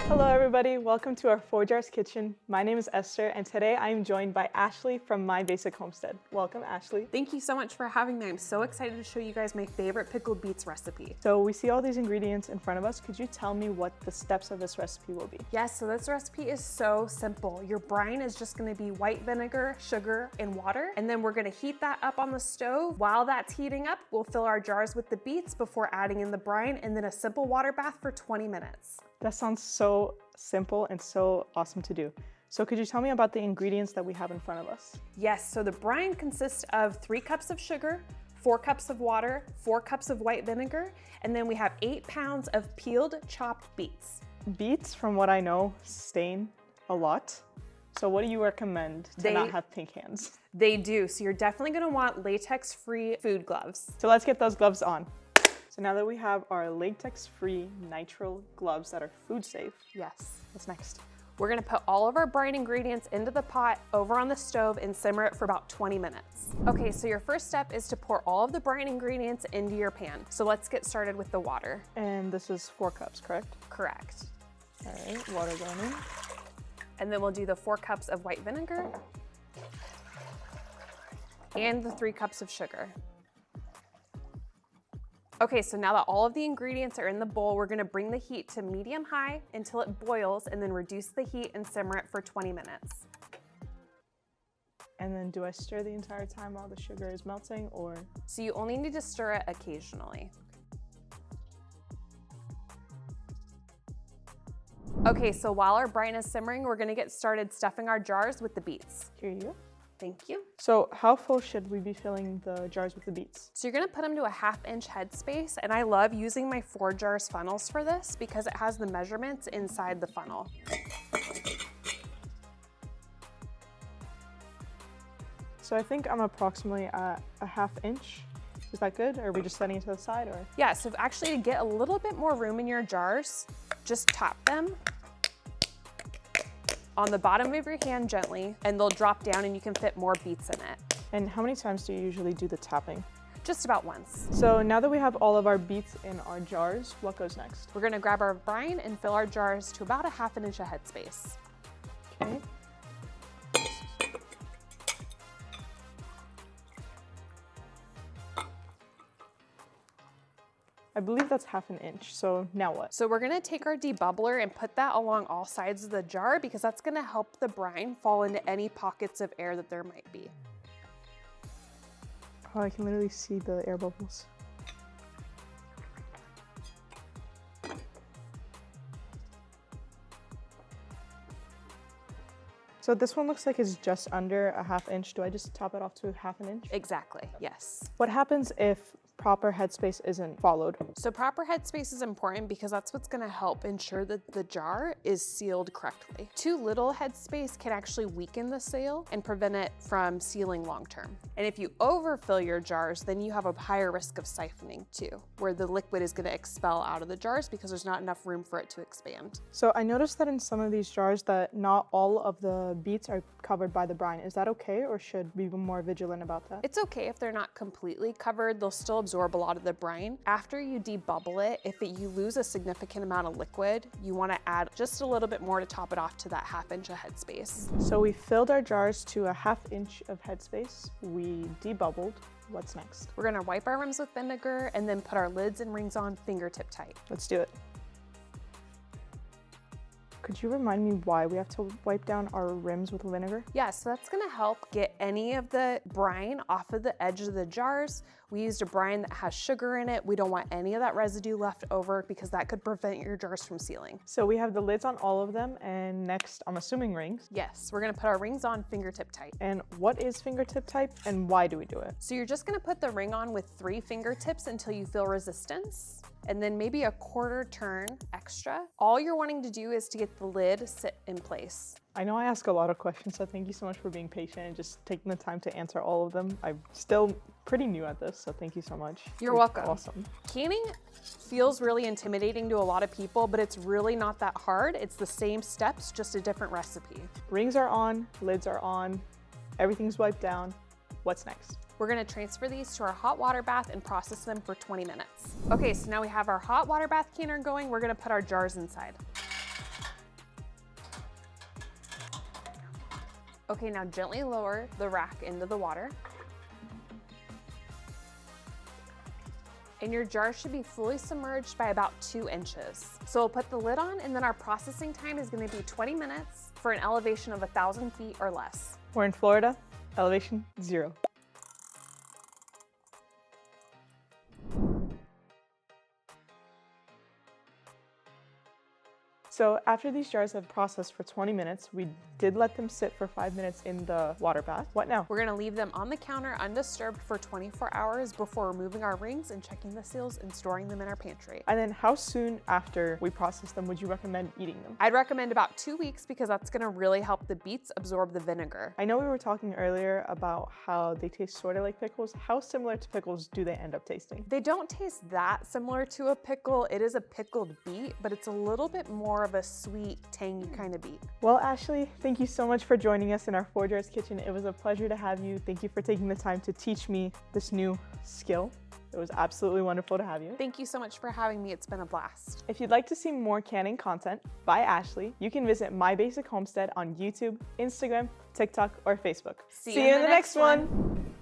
Hello everybody, welcome to our Forjars kitchen. My name is Esther and today I am joined by Ashlie from My Basic Homestead. Welcome Ashlie. Thank you so much for having me. I'm so excited to show you guys my favorite pickled beets recipe. So we see all these ingredients in front of us. Could you tell me what the steps of this recipe will be? Yes, so this recipe is so simple. Your brine is just gonna be white vinegar, sugar, and water. And then we're gonna heat that up on the stove. While that's heating up, we'll fill our jars with the beets before adding in the brine and then a simple water bath for 20 minutes. That sounds so simple and so awesome to do. So could you tell me about the ingredients that we have in front of us? Yes, so the brine consists of 3 cups of sugar, 4 cups of water, 4 cups of white vinegar, and then we have 8 pounds of peeled, chopped beets. Beets, from what I know, stain a lot. So what do you recommend to not have pink hands? They do, so you're definitely gonna want latex-free food gloves. So let's get those gloves on. So now that we have our latex-free nitrile gloves that are food safe, Yes. what's next? We're gonna put all of our brine ingredients into the pot over on the stove and simmer it for about 20 minutes. Okay, so your first step is to pour all of the brine ingredients into your pan. So let's get started with the water. And this is 4 cups, correct? Correct. All right, water going in. And then we'll do the 4 cups of white vinegar and the 3 cups of sugar. Okay, so now that all of the ingredients are in the bowl, we're gonna bring the heat to medium-high until it boils and then reduce the heat and simmer it for 20 minutes. And then do I stir the entire time while the sugar is melting, or? So you only need to stir it occasionally. Okay, so while our brine is simmering, we're gonna get started stuffing our jars with the beets. Here you go. Thank you. So how full should we be filling the jars with the beets? So you're gonna put them to a 1/2-inch headspace, and I love using my Forjars funnels for this because it has the measurements inside the funnel. So I think I'm approximately at a 1/2 inch. Is that good? Or are we just setting it to the side, or? Yeah, so actually to get a little bit more room in your jars, just top them on the bottom of your hand gently, and they'll drop down and you can fit more beets in it. And how many times do you usually do the tapping? Just about once. So now that we have all of our beets in our jars, what goes next? We're gonna grab our brine and fill our jars to about a 1/2 inch of headspace. Okay. I believe that's 1/2 inch, so now what? So we're gonna take our debubbler and put that along all sides of the jar because that's gonna help the brine fall into any pockets of air that there might be. Oh, I can literally see the air bubbles. So this one looks like it's just under a 1/2 inch. Do I just top it off to 1/2 inch? Exactly, yes. What happens if proper headspace isn't followed? So proper headspace is important because that's what's gonna help ensure that the jar is sealed correctly. Too little headspace can actually weaken the seal and prevent it from sealing long term. And if you overfill your jars, then you have a higher risk of siphoning too, where the liquid is gonna expel out of the jars because there's not enough room for it to expand. So I noticed that in some of these jars that not all of the beets are covered by the brine. Is that okay, or should we be more vigilant about that? It's okay if they're not completely covered, they'll still absorb a lot of the brine. After you debubble it, if you lose a significant amount of liquid, you wanna add just a little bit more to top it off to that 1/2 inch of headspace. So we filled our jars to a 1/2 inch of headspace. We debubbled. What's next? We're gonna wipe our rims with vinegar and then put our lids and rings on fingertip tight. Let's do it. Could you remind me why we have to wipe down our rims with vinegar? Yeah, so that's gonna help get any of the brine off of the edge of the jars. We used a brine that has sugar in it. We don't want any of that residue left over because that could prevent your jars from sealing. So we have the lids on all of them, and next, I'm assuming rings. Yes, we're gonna put our rings on fingertip tight. And what is fingertip type, and why do we do it? So you're just gonna put the ring on with 3 fingertips until you feel resistance, and then maybe a 1/4 turn extra. All you're wanting to do is to get the lid sit in place. I know I ask a lot of questions, so thank you so much for being patient and just taking the time to answer all of them. I'm still pretty new at this, so thank you so much. You're welcome. Awesome. Canning feels really intimidating to a lot of people, but it's really not that hard. It's the same steps, just a different recipe. Rings are on, lids are on, everything's wiped down. What's next? We're gonna transfer these to our hot water bath and process them for 20 minutes. Okay, so now we have our hot water bath canner going. We're gonna put our jars inside. Okay, now gently lower the rack into the water. And your jar should be fully submerged by about 2 inches. So we'll put the lid on, and then our processing time is gonna be 20 minutes for an elevation of 1,000 feet or less. We're in Florida, elevation 0. So after these jars have processed for 20 minutes, we did let them sit for 5 minutes in the water bath. What now? We're gonna leave them on the counter undisturbed for 24 hours before removing our rings and checking the seals and storing them in our pantry. And then how soon after we process them would you recommend eating them? I'd recommend about 2 weeks because that's gonna really help the beets absorb the vinegar. I know we were talking earlier about how they taste sort of like pickles. How similar to pickles do they end up tasting? They don't taste that similar to a pickle. It is a pickled beet, but it's a little bit more of a sweet, tangy kind of beet. Well, Ashlie, thank you so much for joining us in our Forjars kitchen. It was a pleasure to have you. Thank you for taking the time to teach me this new skill. It was absolutely wonderful to have you. Thank you so much for having me. It's been a blast. If you'd like to see more canning content by Ashlie, you can visit My Basic Homestead on YouTube, Instagram, TikTok, or Facebook. See you in the next one.